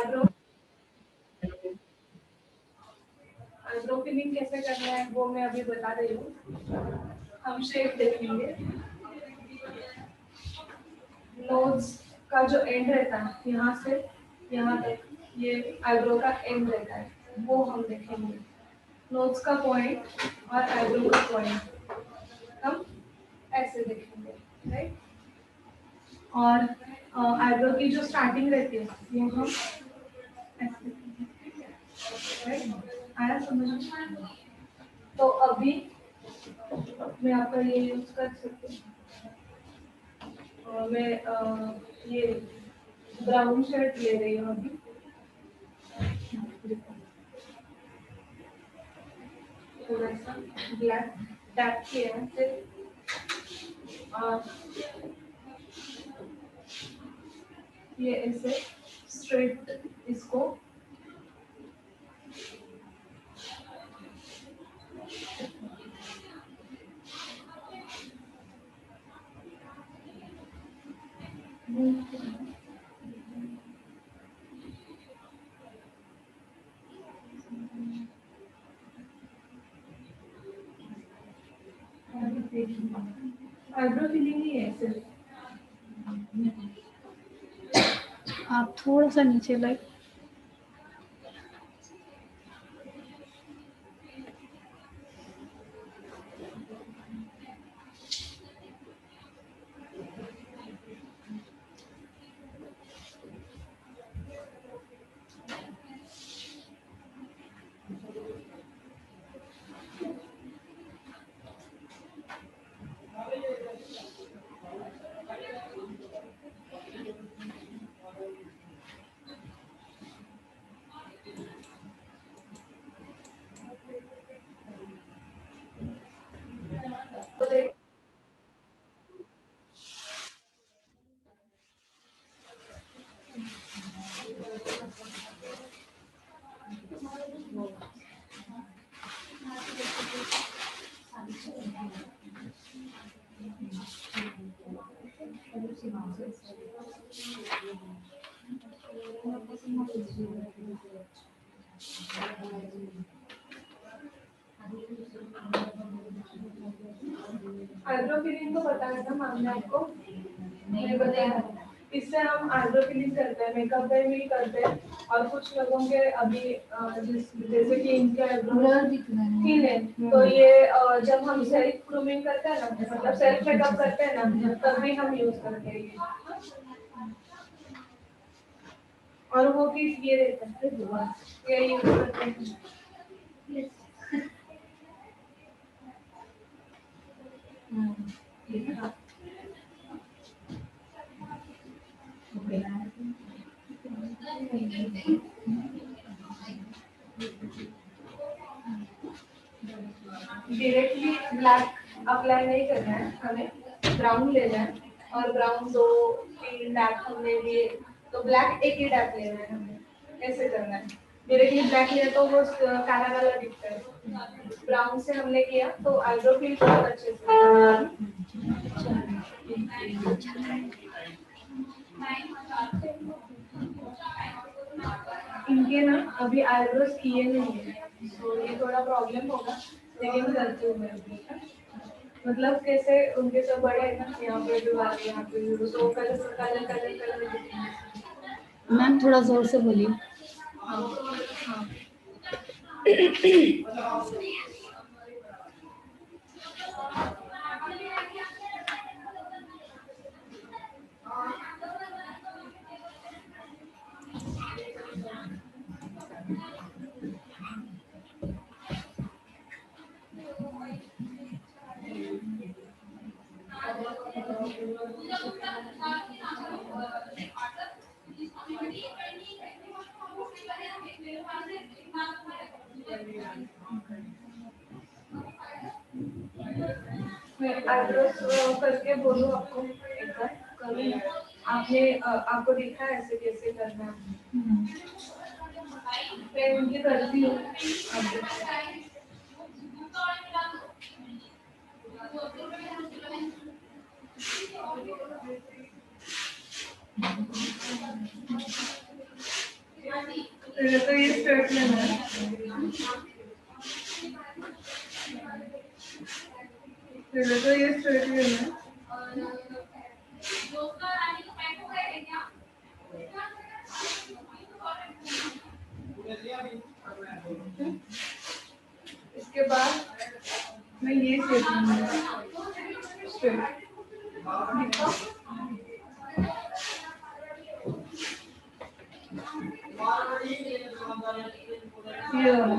Eyebrow eyebrow filling कैसे करना है वो मैं अभी बता रही हूँ। हम शेप देखेंगे। नोज का जो एंड रहता है यहाँ से यहाँ तक, ये आईब्रो का एंड रहता है, वो हम देखेंगे। नोज का पॉइंट और आईब्रो का पॉइंट हम ऐसे देखेंगे, राइट। और आईब्रो की जो स्टार्टिंग रहती है वो हम ऐसे देखेंगे, राइट। आया समझ में? तो अभी मैं आपका ये यूज कर सकती हूँ। मैं ये ब्राउन शर्ट ले रही हूँ अभी। थोड़ा सा ब्लैक टैप किया है फिर ये ऐसे स्ट्रेट इसको आईब्रो फिलिंग ही है सिर्फ। आप थोड़ा सा नीचे लाइक आईब्रो फिलिंग तो बताया था मैम आपको, मैं बताया। इससे हम आईब्रो फिलिंग करते हैं, मेकअप पे भी करते हैं। और कुछ लोगों के अभी जैसे कि इनके आईब्रो ठीक है, तो ये जब हम सेल्फ ग्रूमिंग करते हैं ना, मतलब सेल्फ मेकअप करते हैं ना, तब भी हम यूज करते हैं ये। और वो भी ये रहता है, ये यूज करते हैं। डायरेक्टली ब्लैक अप्लाई नहीं करना है, हमें ब्राउन लेना है। और ब्राउन 2-3 डैप हमने लिए, तो ब्लैक एक ही डैप लेना है हमें, ऐसे करना है। डायरेक्टली ब्लैक लिया तो वो काला काला दिखता है। ब्राउन से हमने किया तो आईब्रो फिल बहुत अच्छे से। इनके ना अभी आईब्रोज किए नहीं है, तो ये थोड़ा प्रॉब्लम होगा, लेकिन करती हूँ मैं। मतलब कैसे उनके सब बड़े हैं ना, यहाँ पे भी बाल, यहाँ पे भी, तो colour colour colour colour. Ma'am थोड़ा जोर से बोलिए। हाँ। मैं आईब्रोज करके बोलूँ आपको एक बार, कभी आपने आपको देखा है ऐसे कैसे करना है? मैं उनकी करती हूँ। तो ये स्ट्रेट लेना है। तो ये स्ट्रेट लेना है। इसके बाद मैं ये शेप लूंगी स्ट्रेट। ये वाला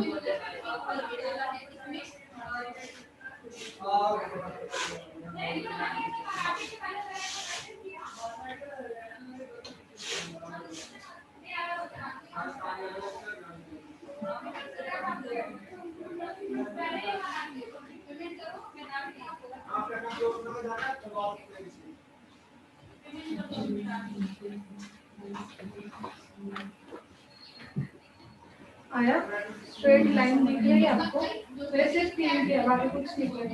आया। स्ट्रेट लाइन दिख रही है आपको? वैसे क्लीन किया, बाकी कुछ नहीं किया।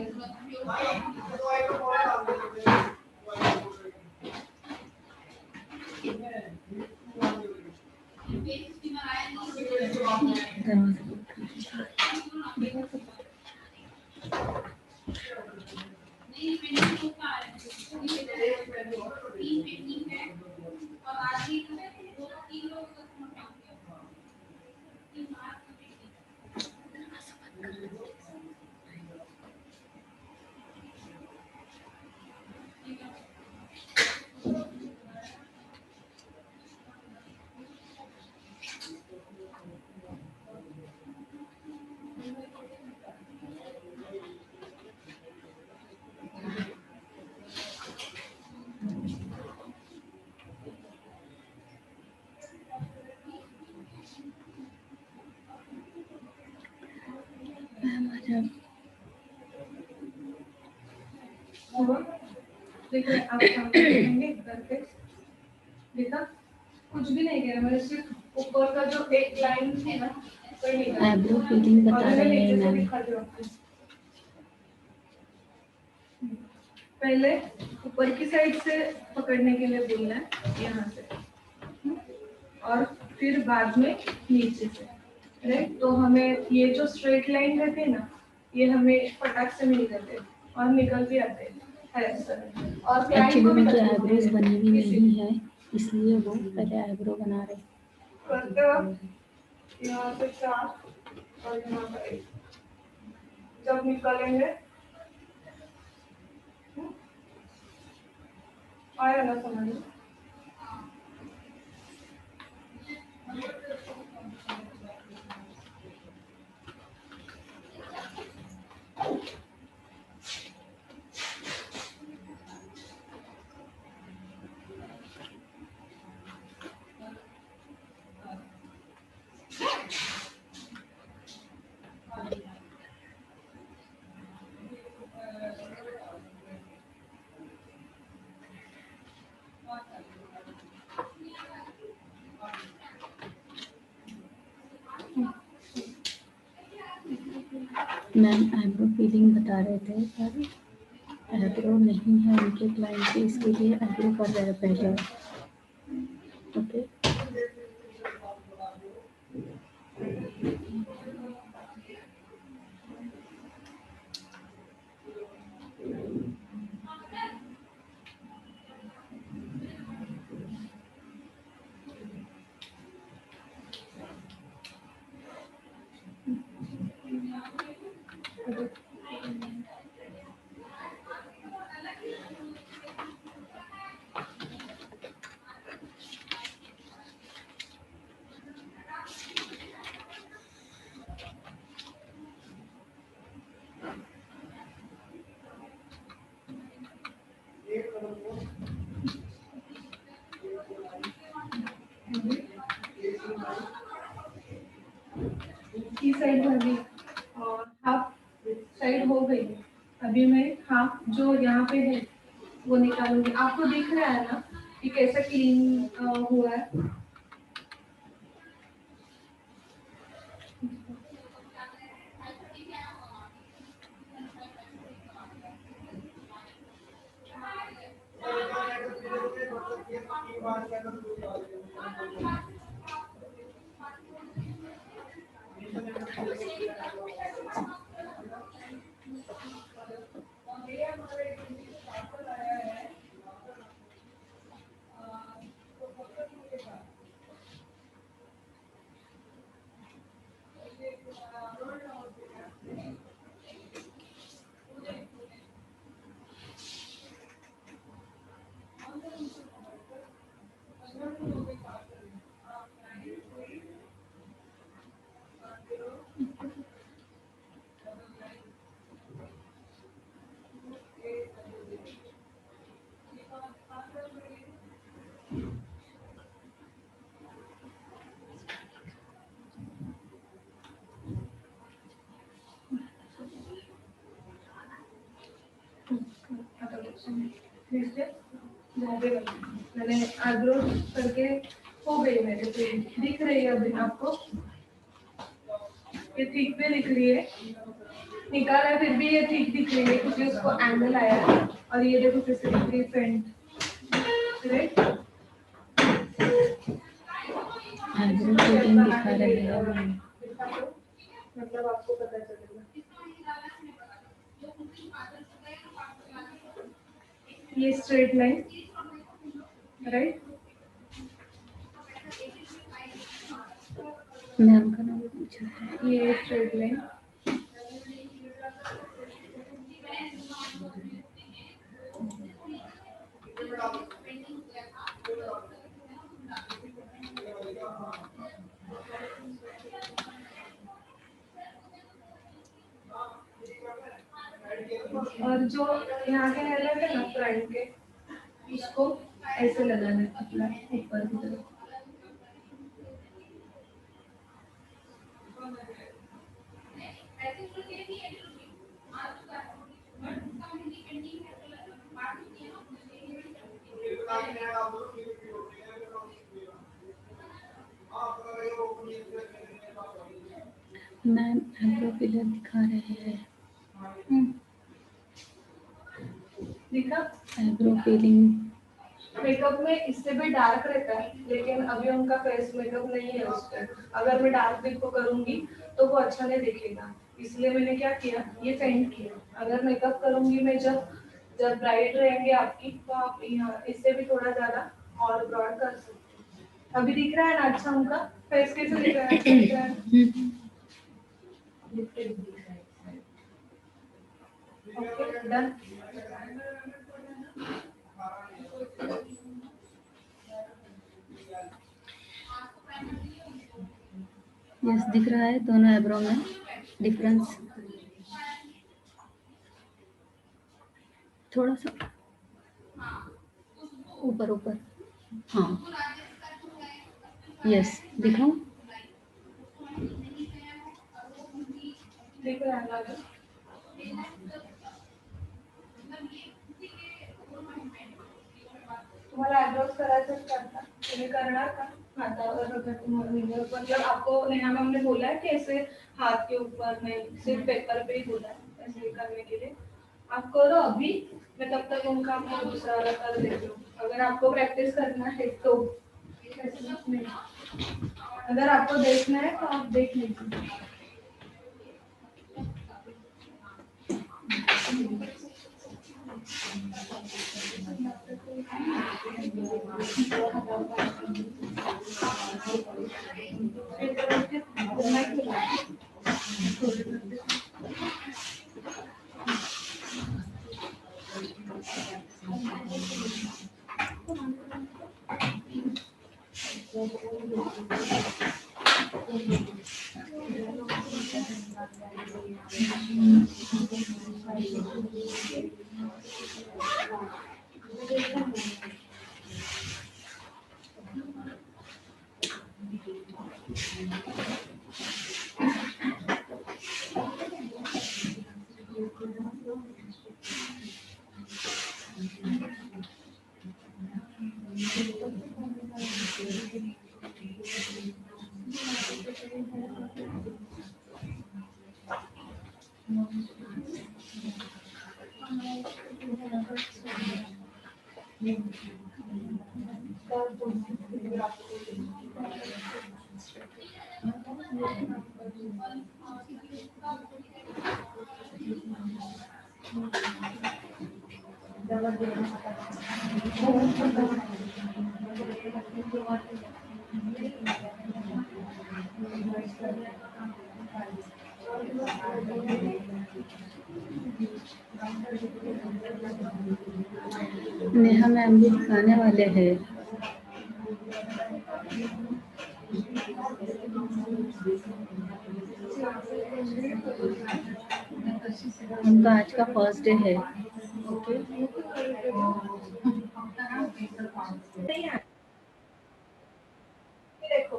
देखिए आप देखेंगे करके, देखा कुछ भी नहीं किया मैंने, सिर्फ ऊपर का जो एक लाइन थी ना वही निकाला। आईब्रो फिलिंग बता रहे हैं मैम। पहले ऊपर की साइड से पकड़ने के लिए बोलना है, यहाँ से, और फिर बाद में नीचे से, राइट। तो हमें ये जो स्ट्रेट लाइन रहते हैं ना, ये हमें फटाक से मिल जाते हैं और निकल भी आते हैं। और एक्चुअली उनके आईब्रोज बनी हुई नहीं है, इसलिए वो पहले आईब्रो बना रहे। करते वक्त यहाँ से 4 और यहाँ पर 1 जब निकलेंगे, आया ना समझ में? मैम आईब्रो फिलिंग बता रहे थे, पर आईब्रो नहीं है उनके क्लाइंट के, इसके लिए आईब्रो कर रहे हैं पहले। ओके की साइड होगी और हाफ साइड हो गई। अभी मैं हाफ जो यहाँ पे है वो निकालूंगी। आपको दिख रहा है ना कि कैसा क्लीन हुआ है? मैंने आईब्रो करके हो गई मेरे पे, दिख रही है अभी आपको? ये ठीक भी दिख रही है, निकाला है फिर भी ये ठीक दिख रही है क्योंकि उसको एंगल आया है। और ये देखो कैसे दिख रही है फ्रंट, राइट? आईब्रो फिलिंग दिखा रहे हैं। मतलब आपको पता चलेगा। ये स्ट्रेट लाइन, राइट? मैम का नाम पूछा है। ये स्ट्रेट लाइन, और जो यहाँ के हेयर है ना फ्रंट के, उसको ऐसे लगाना है अपना ऊपर की तरफ। मैम आईब्रो फिलर दिखा रहे हैं। दिखा? आईब्रो फिलिंग मेकअप में इससे भी डार्क रहता है, लेकिन अभी उनका फेस मेकअप नहीं है उस पर। अगर मैं डार्क भी को करूंगी तो वो अच्छा नहीं दिखेगा, इसलिए मैंने क्या किया, ये पेंट किया। अगर मेकअप करूंगी मैं जब जब ब्राइड रहेंगे आपकी, तो आप यहाँ इससे भी थोड़ा ज्यादा और ब्रॉड कर सकते हैं। अभी दिख रहा है ना अच्छा उनका फेस, कैसे दिख रहा है? अच्छा दिख रहा है। Okay done. यस दिख रहा है दोनों आईब्रो में डिफरेंस। थोड़ा सा ऊपर ऊपर, हाँ यस दिखाऊं? दिख रहा है ना? तुम्हाला आयब्रोज करायचं करता, तुम्ही करणार का? हातावर वगैरे तुम्हाला मतलब आपको नेहा मैम ने बोला है कि ऐसे हाथ के ऊपर नहीं, सिर्फ पेपर पे ही बोला है ऐसे करने के लिए। आप करो अभी, मैं तब तक उनका आपको दूसरा वाला कर देती हूँ। अगर आपको प्रैक्टिस करना है तो ऐसे नहीं, अगर आपको देखना है तो आप देख लीजिए। नेहा मैम भी दिखाने वाले हैं। उनका आज का फर्स्ट डे है। ओके नहीं है। ये देखो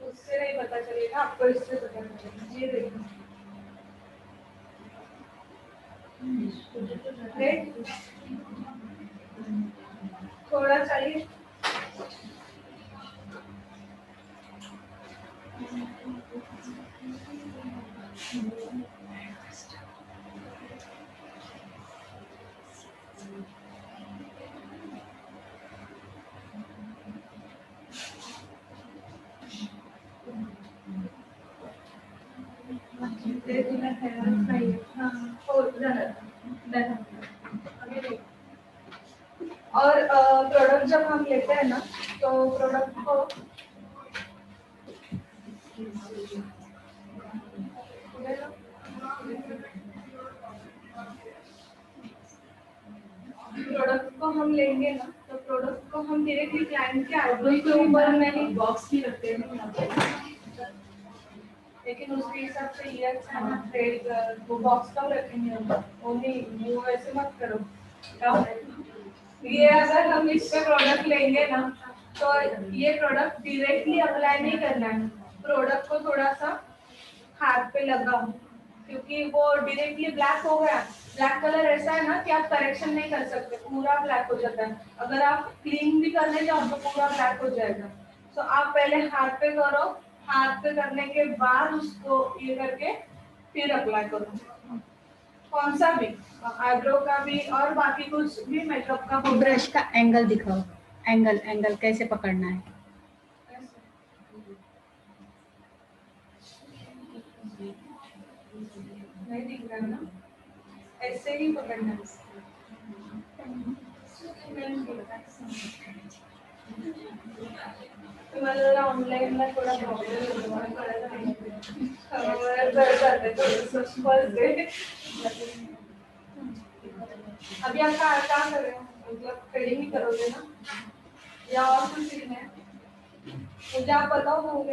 उससे नहीं पता चलेगा, आपको इससे पता चलेगा। ये देखो रेड थोड़ा चाहिए। और प्रोडक्ट जब हम लेते हैं ना, तो प्रोडक्ट को हम लेंगे ना, तो प्रोडक्ट को हम डायरेक्टली क्लाइंट के आईब्रो के ऊपर नहीं बॉक्स भी रखते हैं, लेकिन उसके हिसाब से ये अच्छा ना ट्रेड वो बॉक्स कम रखेंगे वो नहीं, वो ऐसे मत करो। ये अगर हम इस पे प्रोडक्ट लेंगे ना, तो ये प्रोडक्ट डायरेक्टली अप्लाई नहीं करना है, प्रोडक्ट को थोड़ा सा हाथ पे लगाओ, क्योंकि वो डायरेक्टली ब्लैक हो गया। ब्लैक कलर ऐसा है ना कि आप करेक्शन नहीं कर सकते, पूरा ब्लैक हो जाता है। अगर आप क्लीन भी करने जाओ तो पूरा ब्लैक हो जाएगा। तो आप पहले हाथ पे करो, हाथ पे करने के बाद उसको ये करके फिर अप्लाई करो, कौन सा भी, आईब्रो का भी और बाकी कुछ भी मेकअप का हो। ब्रश का एंगल दिखाओ, एंगल एंगल कैसे पकड़ना है। नहीं दिख रहा ना, ऐसे ही पकड़ना है। तुम्हाला ऑनलाइन ला थोड़ा प्रॉब्लम अभी आप क्या कर रहे हो, मतलब ट्रेडिंग ही करोगे ना या और कुछ सीखना है? मुझे आप बताओ,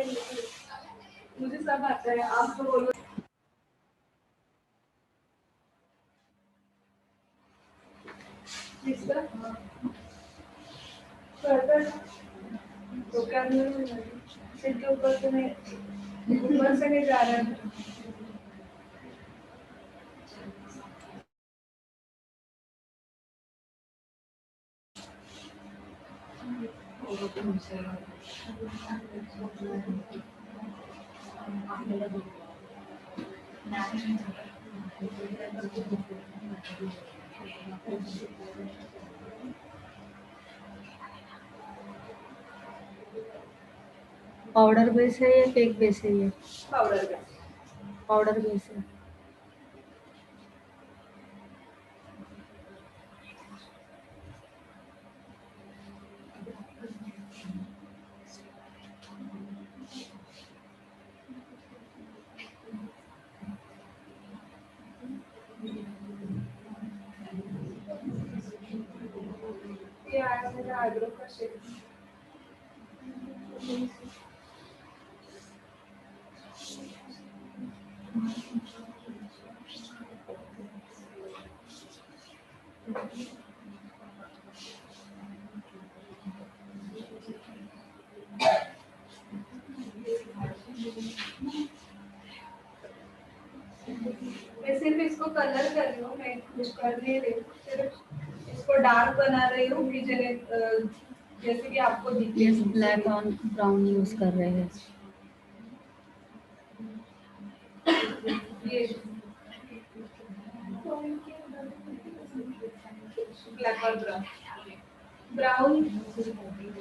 मुझे सब आता है, आप तो बोलो। तो क्या सिर के ऊपर से नहीं जा रहा है। पाउडर बेस है या केक बेस है? ये पाउडर का पाउडर बेस है। ये आया मेरा आईब्रो का शेप। मैं सिर्फ इसको कलर कर रही हूँ, मैं कुछ कर नहीं रही हूँ, सिर्फ इसको डार्क बना रही हूँ कि जैसे कि आपको दिखे। यस, ब्लैक और ब्राउन यूज कर रहे हैं। ये ब्लैक और ब्राउन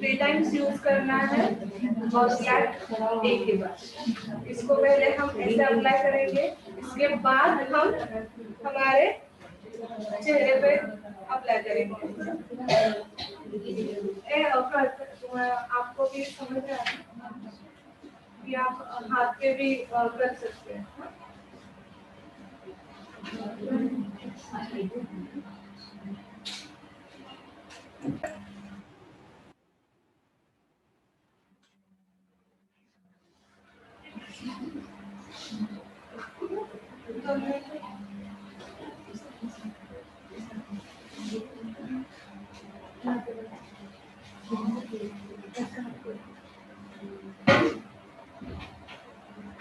3 टाइम्स यूज करना है और ब्लैक एक के बाद। इसको पहले हम ऐसे अप्लाई करेंगे, इसके बाद हम हमारे चेहरे पे अप्लाई करेंगे। आपको भी समझ रहा है कि आप हाथ पे भी कर सकते हैं।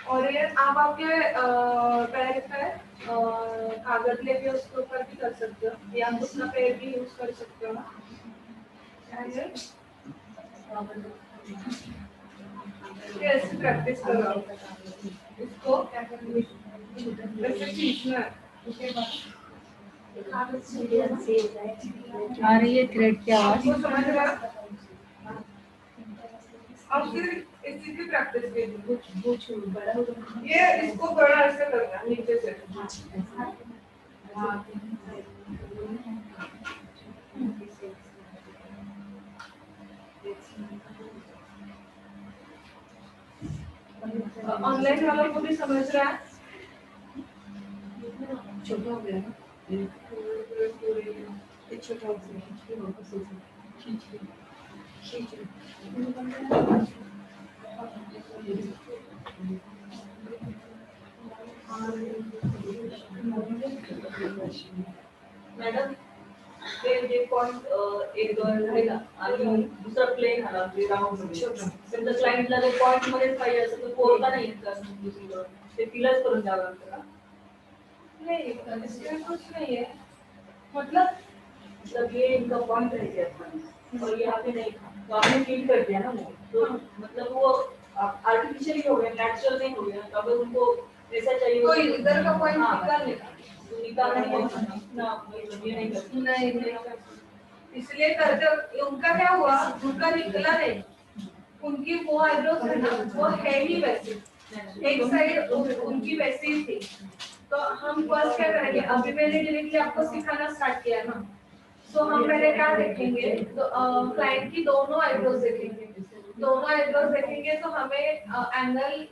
और ये आप आपके पैर पे कागज लेके उसके ऊपर भी कर सकते हो, या अपना पैर भी यूज कर सकते हो। ये ऐसे प्रैक्टिस करो आप। इसको क्या करेंगे, वैसे खींचना है। उसके बाद आ रही है थ्रेड की आवाज। आपको समझ रहा है? अब सिर्फ इसी की प्रैक्टिस कीजिए। ये इसको बड़ा ऐसे करना है नीचे से। ऑनलाइन वालों को भी समझ रहा है? छोटा हो गया ना, ये छोटा हो गया। मॅडम ते पॉइंट एक राहिला आणि दुसरा प्लेन आला राऊंड समजा क्लायंटला ते पॉइंट मध्येच पाहिजे असं तर कोरता नाही येत का, ते फिलच करून द्यावं लागतं का? नहीं, इसमें कुछ नहीं है। मतलब ये इनका पॉइंट रह गया और यहाँ पे नहीं था, तो आपने फील कर दिया ना वो, तो मतलब वो आर्टिफिशियल हो गया, नेचुरल नहीं हो गया। तो अगर उनको ऐसा चाहिए तो इधर का पॉइंट निकालने नहीं, इसलिए करते उनका क्या हुआ, उनका निकला नहीं, उनकी वो आईब्रोज है ना वो है ही वैसे, एक साइड उनकी वैसी ही थी। तो हम फर्स्ट क्या करेंगे, अभी मैंने डायरेक्टली आपको सिखाना स्टार्ट किया ना, तो हम पहले क्या देखेंगे, तो क्लाइंट की दोनों आईब्रोज देखेंगे। दोनों आईब्रोज देखेंगे तो हमें एंगल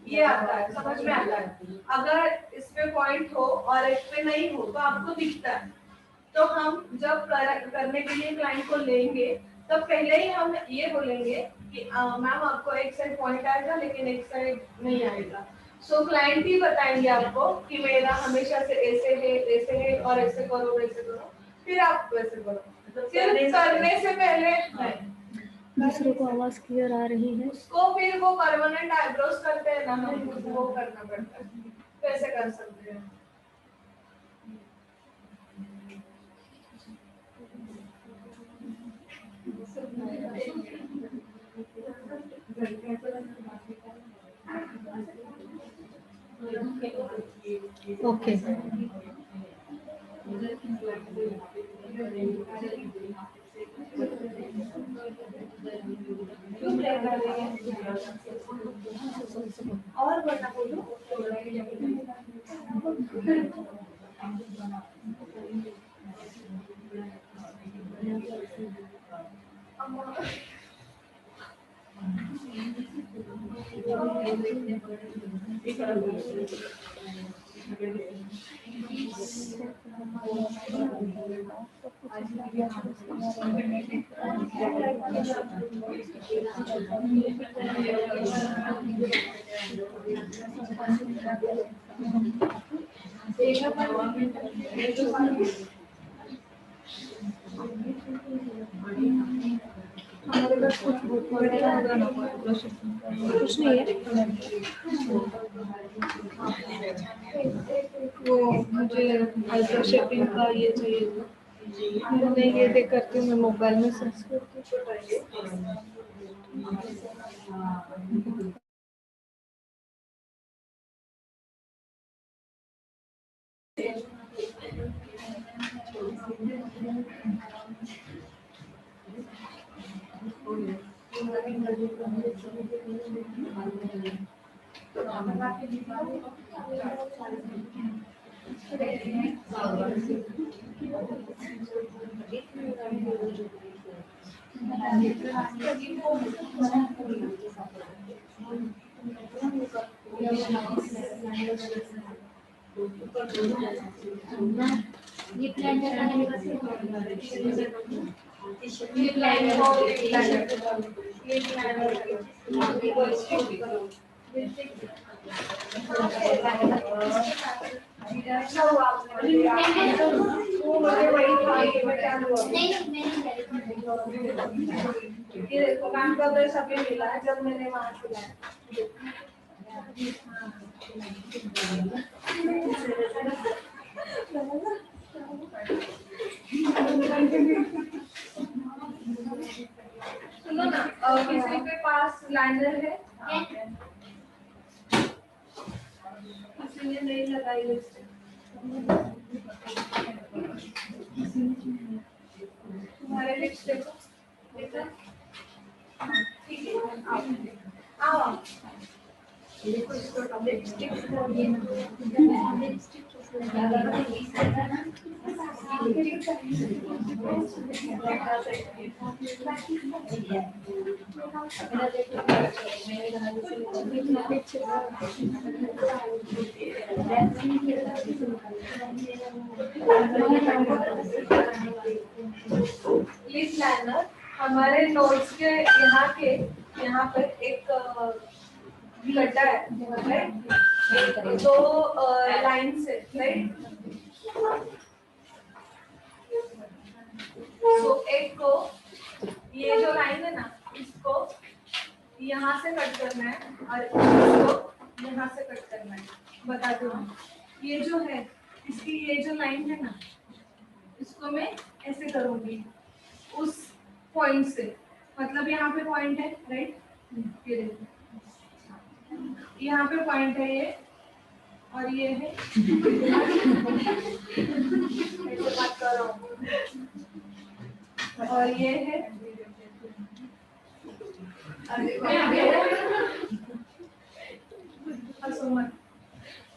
ये आता है, समझ में आता है। अगर इस पे पॉइंट हो और इस पे नहीं हो तो आपको दिखता है। तो हम जब करने के लिए क्लाइंट को लेंगे तब पहले ही हम ये बोलेंगे कि मैम आपको एक साइड पॉइंट आएगा लेकिन एक साइड नहीं आएगा। सो क्लाइंट ही बताएंगे आपको कि मेरा हमेशा से ऐसे है और ऐसे करो वैसे करो, फिर आप वैसे करो। सिर्फ करने से पहले दूसरों को आवाज क्लियर आ रही है। उसको फिर वो परमानेंट आईब्रोज करते हैं ना, हम वो करना पड़ता है, कैसे कर सकते हैं। ओके और बता बोलो। हमारे पास कुछ नहीं है। वो मुझे आईब्रो शेपिंग का ये चाहिए था, मैं ये देख करती हूँ, मैं मोबाइल में सर्च करती हूँ। ये देखो मैम का अड्रेस अभी मिला है जब मैंने वहाँ से लाया। सुनो ना, किसी के पास लाइनर है? किसी ने नहीं लगाई लिपस्टिक? तुम्हारे लिप्स देखो, देखा? ठीक है, आओ आओ। देखो इसको लिपस्टिक लिप लाइनर हमारे नोट्स के यहाँ पे एक गड्ढा है, राइट? दो लाइन से, राइट? तो एक को ये जो लाइन है ना, इसको यहाँ से कट करना है और इसको यहाँ से कट करना है। बता दो, ये जो है इसकी ये जो लाइन है ना, इसको मैं ऐसे करूंगी उस पॉइंट से, मतलब यहाँ पे पॉइंट है, राइट? ये देखो, यहाँ पे पॉइंट है ये, और ये है ऐसे बात कर रहा हूँ, और ये है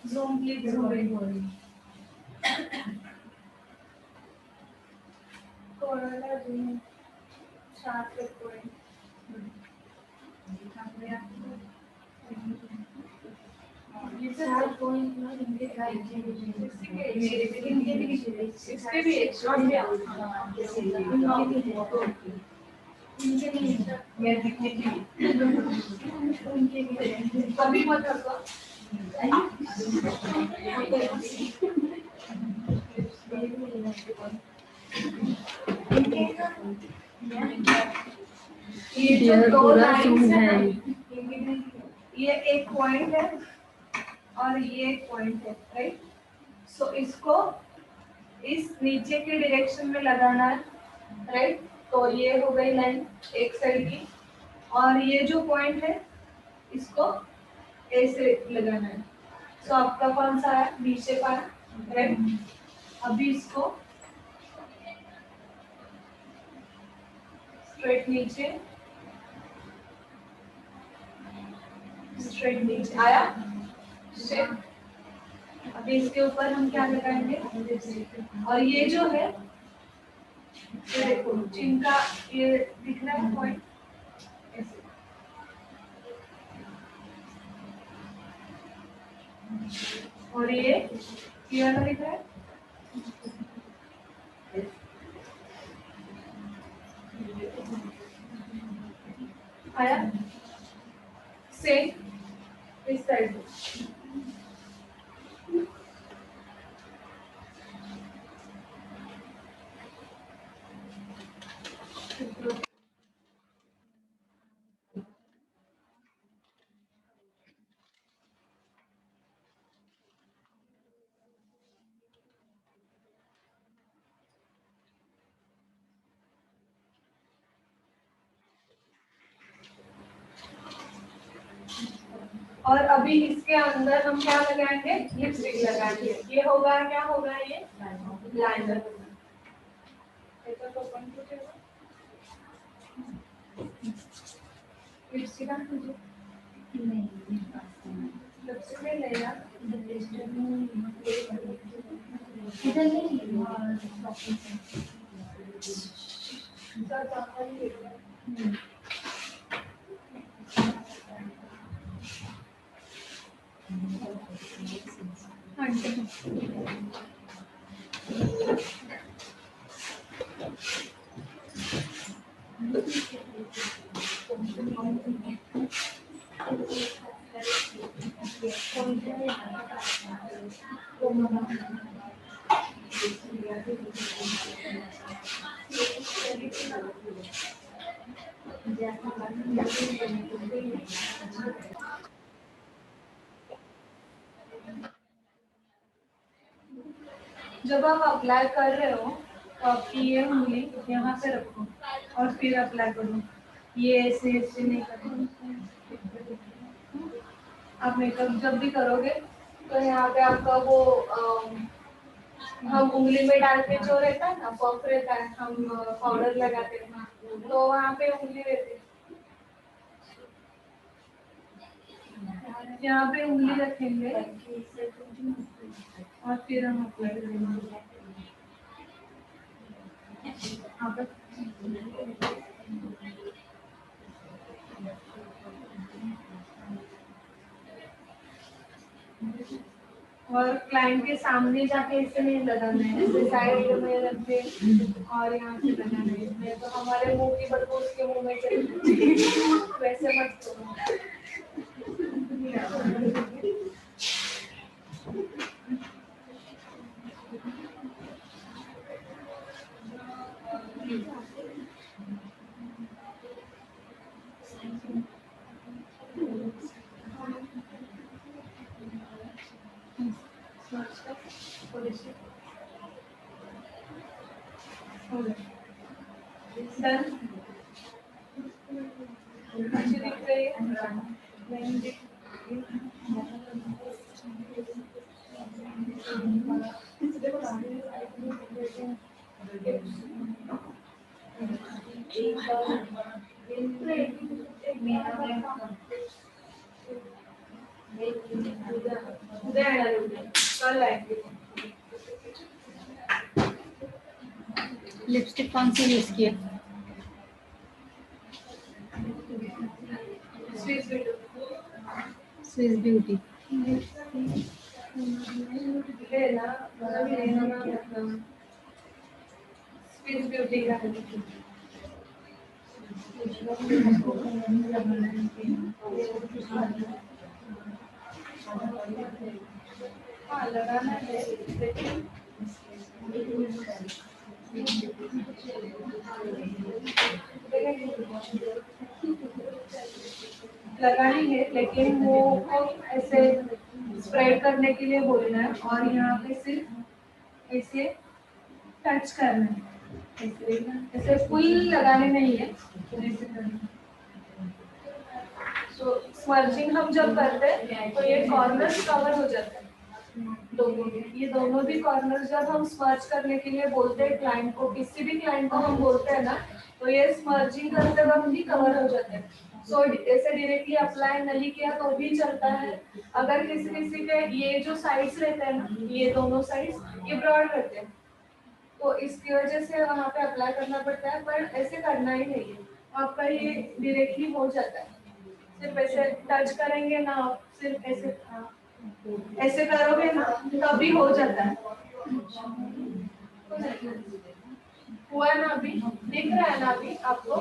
zoom please zoom corona zoom 4 point इसके भी एक शॉट में अभी मत रखो। ये जो दो लाइन्स है ना, ये एक पॉइंट है और ये एक पॉइंट है, राइट? सो इसको इस नीचे के डायरेक्शन में लगाना है, राइट? तो ये हो गई लाइन एक साइड की, और ये जो पॉइंट है इसको ऐसे लगाना है। सो आपका कौन सा है? नीचे का, राइट? अभी इसको स्ट्रेट नीचे आया शेप। अभी इसके ऊपर हम क्या लगाएंगे? और ये जो है, ये देखो जिनका ये दिख रहा है पॉइंट ऐसे, और ये वाला दिख रहा है, आया सेम इस साइड। और अभी इसके अंदर हम क्या लगाएंगे? लिपस्टिक लगाएंगे। ये होगा, क्या होगा? ये लाइनर। लिपस्टिक लिपस्टिक नहीं लेना। इधर नहीं जब आप अप्लाई कर रहे हो तो आपकी ये उंगली यहाँ से रखो और फिर अप्लाई करो। ये ऐसे ऐसे नहीं करो। आप मेकअप जब भी करोगे तो यहाँ पे आपका वो हम उंगली में डाल के जो रहता है ना पफ रहता है, हम पाउडर लगाते हैं तो वहाँ पे उंगली रहती है, यहाँ पे उंगली रखेंगे और फिर हम अप्लाई करेंगे। यहाँ पे और क्लाइंट के सामने जाके ऐसे नहीं लगाना है, ऐसे साइड में रख के और यहाँ से लगाना है। नहीं तो हमारे मुंह की बदबू उसके मुंह में चली जाएगी। वैसे मत करो। डन। अच्छी दिख रही है? नहीं दिख कल आएंगे। लिपस्टिक कौन सी यूज किया? Swiss beauty. स्विस ब्यूटी का हाँ लगाना है लेकिन लगानी है लेकिन वो को ऐसे स्प्रेड करने के लिए बोलना है और यहाँ पे सिर्फ ऐसे टच करना है, ऐसे फुल लगाने नहीं है, ऐसे करना है। सो स्मर्जिंग हम जब करते हैं तो ये कॉर्नर्स कवर हो जाते हैं दोनों में। ये दोनों भी कॉर्नर्स जब हम स्मर्ज करने के लिए बोलते हैं क्लाइंट को, किसी भी क्लाइंट को हम बोलते हैं ना, तो ये स्मर्जिंग करते वक्त भी कवर हो जाते हैं। सो ऐसे डायरेक्टली अप्लाई नहीं किया तो भी चलता है। अगर किसी किसी के ये जो साइड्स रहते हैं ना, ये दोनों साइड्स ये ब्रॉड रहते हैं तो इसकी वजह से वहाँ पे अप्लाई करना पड़ता है, पर ऐसे करना ही नहीं है। आपका ये डायरेक्टली हो जाता है, सिर्फ ऐसे टच करेंगे ना आप, सिर्फ ऐसे ऐसे करोगे ना तभी हो जाता है। हुआ ना अभी? दिख रहा है ना अभी आपको?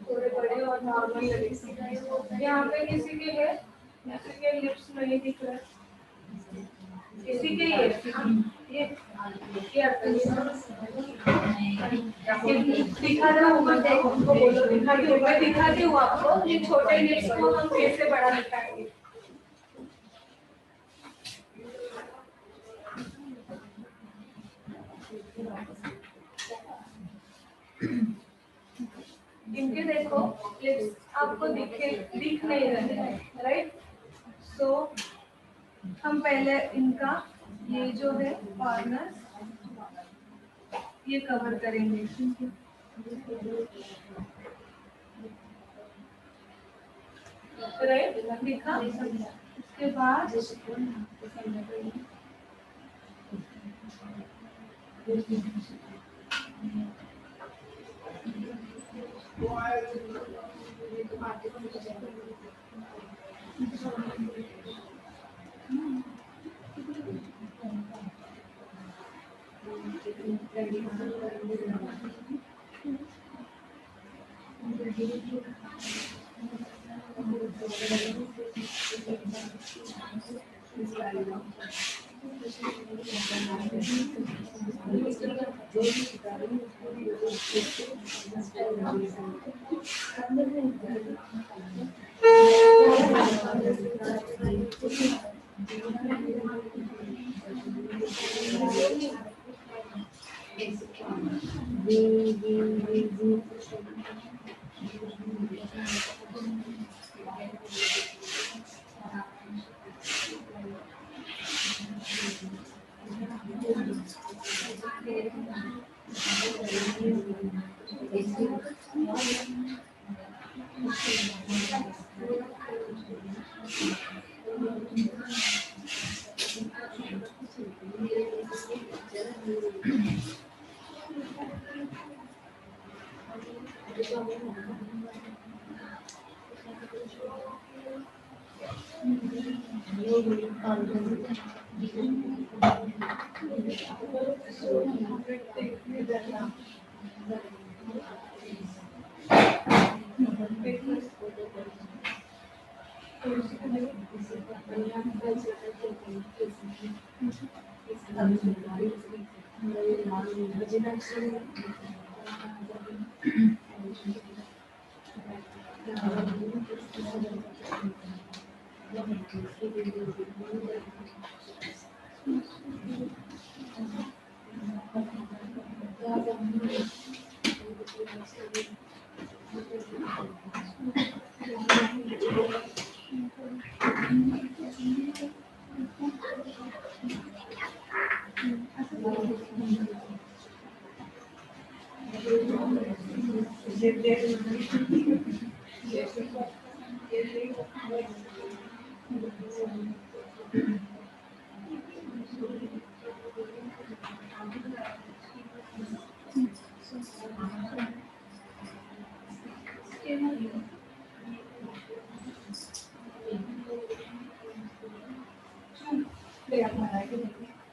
थोड़े बड़े और नॉर्मल लगे। यहाँ पे किसी के है, किसी के लिप्स नहीं दिख रहा है, किसी के ये आपका दिखा रहा हूँ मैं, देखो उनको बोलो दिखाती हूँ आपको ये छोटे लिप्स को हम कैसे बड़ा दिखाएंगे। इनके देखो लिप्स आपको दिख नहीं रहे हैं, राइट? सो हम पहले इनका ये जो है कॉर्नर ये कवर करेंगे, राइट? दिखा? उसके बाद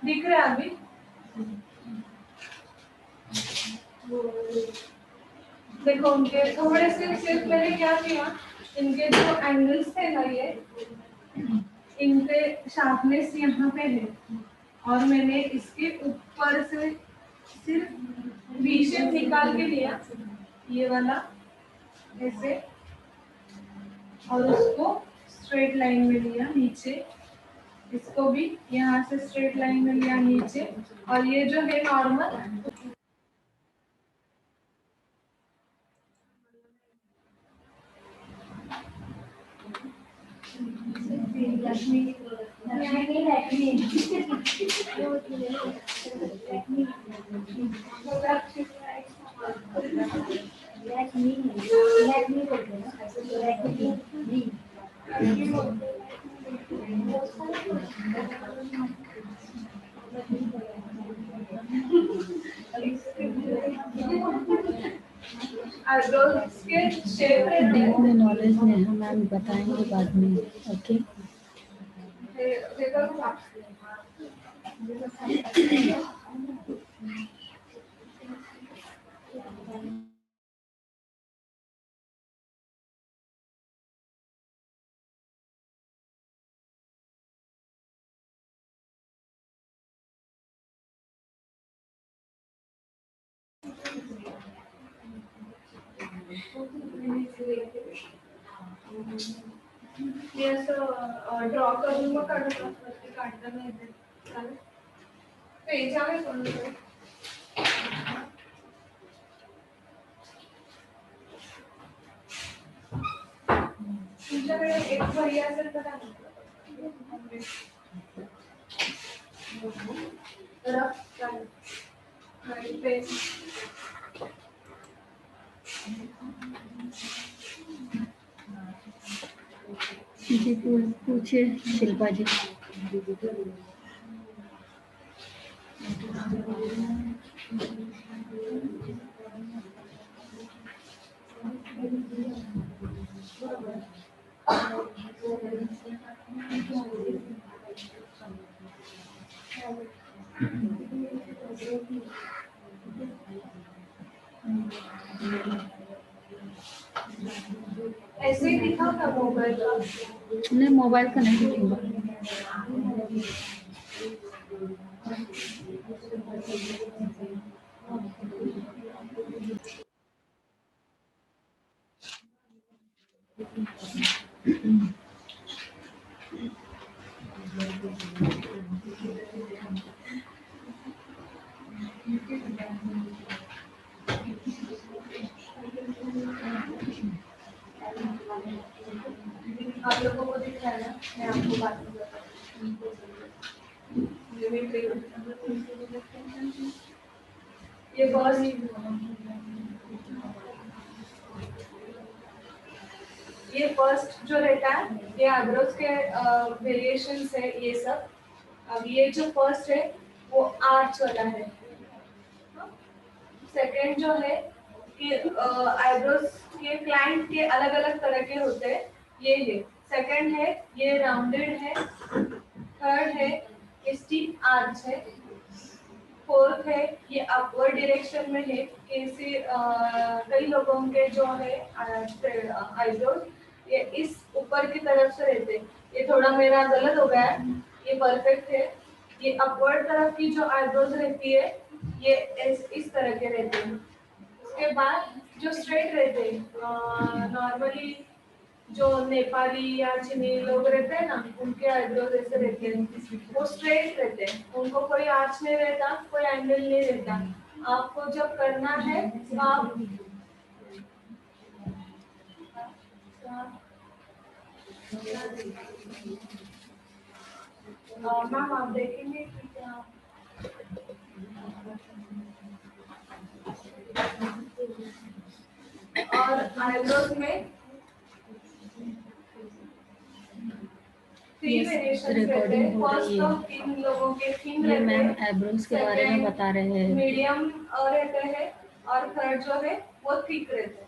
दिख रहा है अभी? देखो उनके थोड़े से सिर्फ मैंने क्या किया, इनके जो एंगल्स थे ना ये इनके शार्पनेस यहाँ पे है और मैंने इसके ऊपर से सिर्फ वी शेप निकाल के लिया ये वाला ऐसे और उसको स्ट्रेट लाइन में लिया नीचे, इसको भी यहाँ से स्ट्रेट लाइन में लिया नीचे और ये जो है नॉर्मल के शेप डीप में नॉलेज नेहा मैम बताएंगे बाद में। ओके मी असं ड्रॉ करून मग काढू काढता नाही येत चालेल पेज आहे कोणाकडे तुमच्याकडे एक वही असेल तर द्या ना. रफ आणि पेन. जी पूछिए शिल्पा जी। ऐसे ही दिखाओ ना मोबाइल का. नहीं, मोबाइल का नहीं दिखूंगा। आप लोगों को दिख रहा है ना, मैं आपको बात नहीं बताऊँ. ये बस ये फर्स्ट जो रहता है ये आइब्रोज के वेरिएशंस है ये सब. अब ये जो फर्स्ट है वो आर्च वाला है. सेकंड जो है कि आइब्रोज के क्लाइंट के अलग अलग तरह के होते हैं. ये है सेकंड है, ये राउंडेड है. थर्ड है ये स्टीप आर्च है. फोर्थ है ये अपवर्ड डायरेक्शन में है. कैसे कई लोगों के जो है आइब्रोज ये इस ऊपर की तरफ से रहते हैं. ये थोड़ा मेरा गलत हो गया है, ये परफेक्ट है. ये अपवर्ड तरफ की जो आइब्रोज रहती है ये इस तरह के रहते हैं. उसके बाद जो स्ट्रेट रहते हैं नॉर्मली जो नेपाली या चीनी लोग रहते हैं ना उनके आइब्रोज ऐसे रहते हैं. वो स्ट्रेट रहते हैं, उनको कोई आर्च नहीं रहता, कोई एंगल नहीं रहता. आपको जब करना है तो आप मैम आप देखेंगे कि क्या और आइब्रोज में थ्री वेरिएशंस रहते हैं. रिकॉर्डिंग हो फर्स्ट रही तो है। इन लोगों के थीम ये रहते मैम हैं. आइब्रोज के बारे में बता रहे हैं। मीडियम रहते हैं और थर्ड जो है वो थिक रहते हैं.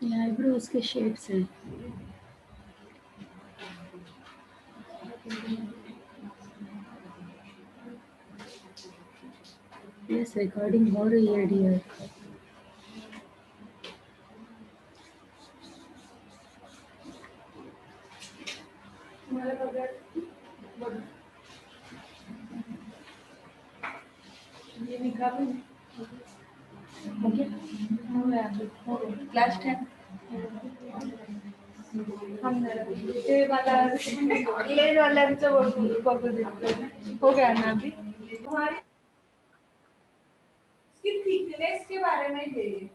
ये आईब्रोज के शेप्स हैं। यस, रिकॉर्डिंग हो रही है डियर। ये निकालो. हो गया? लास्ट है। ये वाला ले वाला भी तो बबू देखते हो गया ना अभी. तुम्हारी इसकी थिकनेस के बारे में है ये.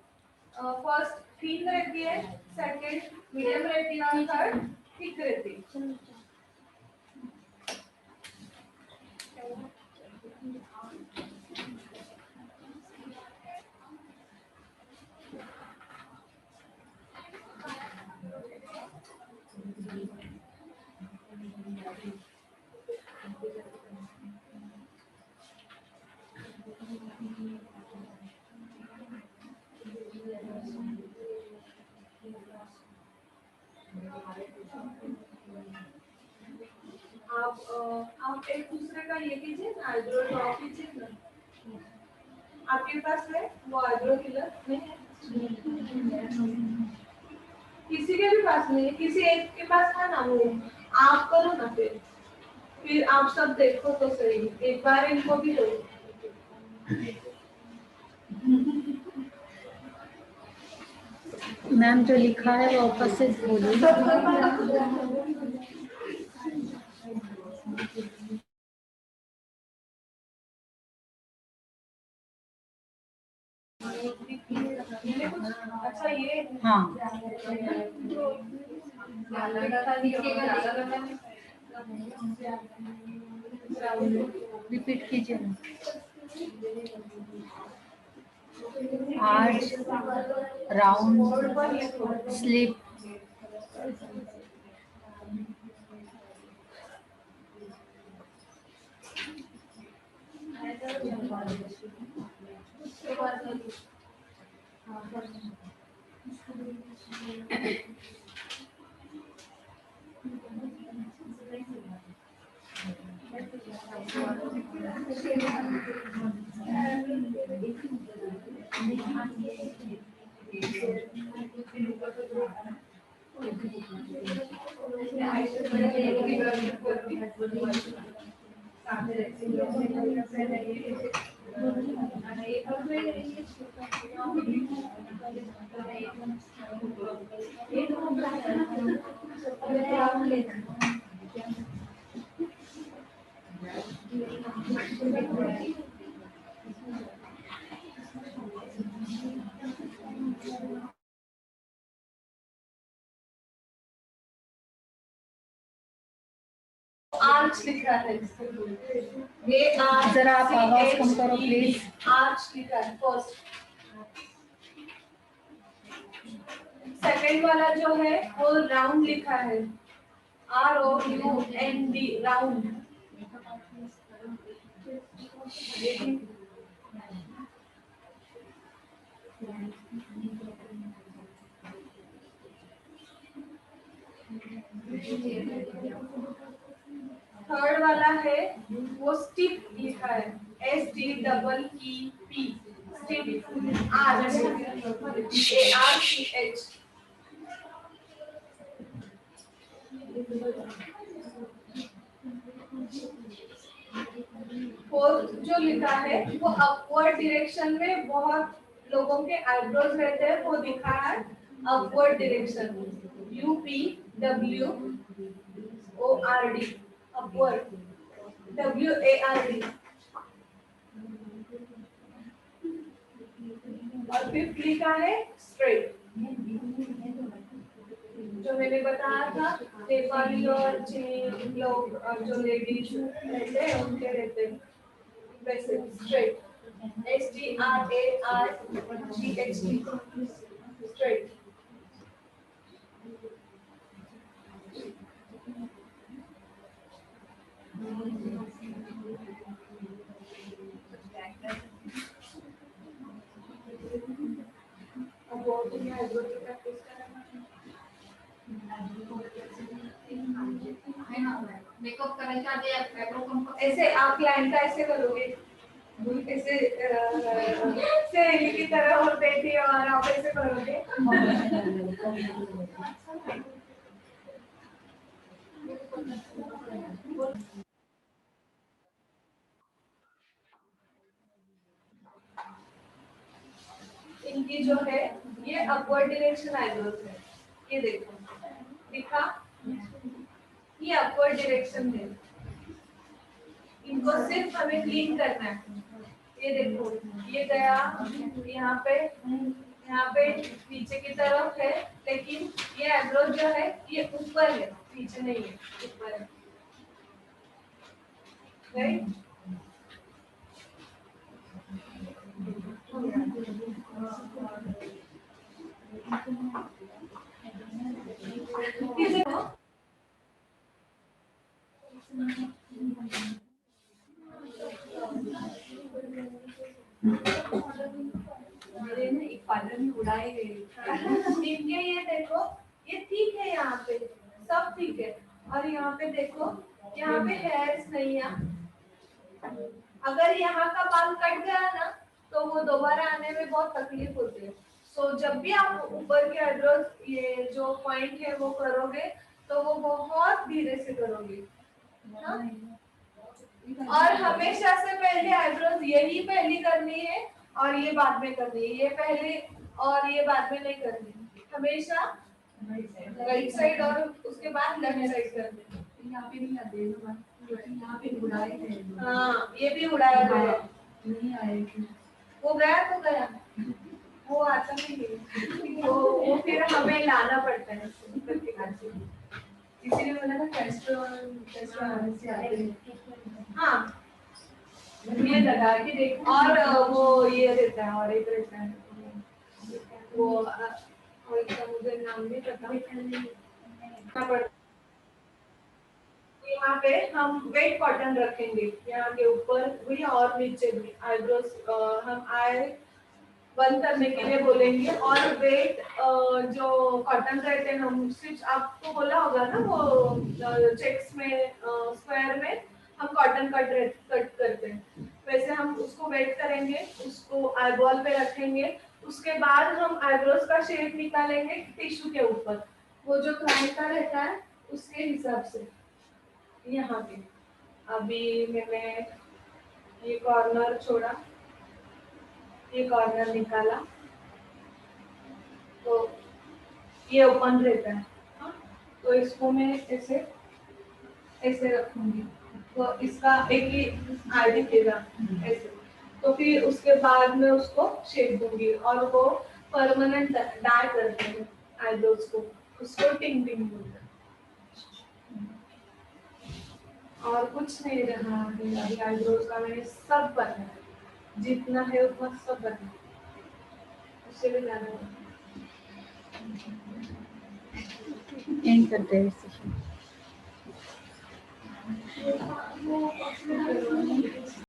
फर्स्ट थिन रहती है, सेकंड मीडियम रहती है और थर्ड थिक रहती है. आप एक दूसरे का ये कीजिए ना, आइब्रो ड्रॉ कीजिए ना. आपके पास है वो आइब्रो किलर नहीं है? किसी के भी पास नहीं है, किसी एक के पास है ना वो. आप करो ना फिर आप सब देखो तो सही, एक बार इनको भी दो. मैम जो लिखा है वो वापस से बोलिए। अच्छा ये हाँ रिपीट कीजिए ना। आज राउंड स्लिप आर्च लिखा है। ये आर्च, जरा आप आवाज कम करो प्लीज। आर्च लिखा है फर्स्ट। सेकंड वाला जो है वो राउंड लिखा है, ROUND, राउंड। थर्ड वाला है वो स्टिप लिखा है, STEEP, स्टिप, ARCH। फोर्थ जो लिखा है वो अपवर्ड डायरेक्शन में बहुत लोगों के आईब्रोज रहते हैं, वो दिखा है upward direction, UPWORD, upward, WARD। और फिफ्थ लिखा है स्ट्रेट, जो मैंने बताया था नेपाली और चीनी लोग और जो लेडीज रहते हैं उनके रहते हैं वैसे स्ट्रेट, STRARGHT, स्ट्रेट। अब वो तुम्हें आईब्रो की प्रैक्टिस करना मेकअप करायच्या आधी आयब्रो ऐसे आप लाइन का ऐसे करोगे, ऐसे सहेली की तरह और बैठी और आप ऐसे करोगे। इनकी जो है ये अपवर्ड डायरेक्शन आईब्रोज है, ये देखो दिखा, ये अपवर्ड डायरेक्शन है, इनको सिर्फ हमें क्लीन करना है। ये देखो ये गया यहाँ पे पीछे की तरफ है, लेकिन ये आईब्रोज जो है ये ऊपर है, पीछे नहीं है, ऊपर है, राइट। मेरे ना एक पार्लर में उड़ाए गए। इनके ये देखो ये ठीक है, यहाँ पे सब ठीक है, और यहाँ पे देखो यहाँ पे हेयर्स नहीं है। अगर यहाँ का बाल कट गया ना तो वो दोबारा आने में बहुत तकलीफ होती है। सो जब भी आप ऊपर के आईब्रोज ये जो पॉइंट है वो करोगे तो वो बहुत धीरे से करोगे, हाँ? और हमेशा से पहले आईब्रोज यही पहली करनी है और ये बाद में करनी है, ये पहले और ये बाद में नहीं करनी है। हमेशा राइट साइड और उसके बाद लेफ्ट साइड करनी है। यहाँ पे नहीं आते यहाँ पे उड़ाए थे हाँ, ये भी उड़ाया गया है। नहीं आए वो गया तो गया, वो आता नहीं है, वो फिर हमें लाना पड़ता है प्रतिकार से। इसीलिए बोला था कैस्ट्रो आने से आते हैं। हाँ, ये लगा के देखो और वो ये रहता है और एक रहता है वो और इसका मुझे नाम नहीं पता। यहाँ पे हम वेट कॉटन रखेंगे, यहाँ के ऊपर भी और नीचे भी आईब्रोज हम आई बंद करने के लिए बोलेंगे। और वेट जो कॉटन रहते हैं, हम स्टिच आपको बोला होगा ना वो चेक्स में स्क्वायर में हम कॉटन कट करते हैं, वैसे हम उसको वेट करेंगे, उसको आईबॉल पे रखेंगे। उसके बाद हम आईब्रोज का शेप निकालेंगे टिश्यू के ऊपर, वो जो क्लाइंट का रहता है उसके हिसाब से। यहाँ पे अभी मैंने ये कॉर्नर छोड़ा, ये कॉर्नर निकाला, तो ये ओपन रहता है। हाँ? तो इसको मैं ऐसे ऐसे रखूंगी, तो इसका एक ही आई दिखेगा ऐसे। तो फिर उसके बाद में उसको शेप दूंगी और वो परमानेंट डाई करते हैं आईब्रोज को, उसको टिंग टिंग बोलते हैं। और कुछ नहीं रहा अभी आईब्रोज का मैंने सब बनाया, जितना है उतना सब बनाया, उससे भी ज्यादा। एंड करते हैं सेशन। वो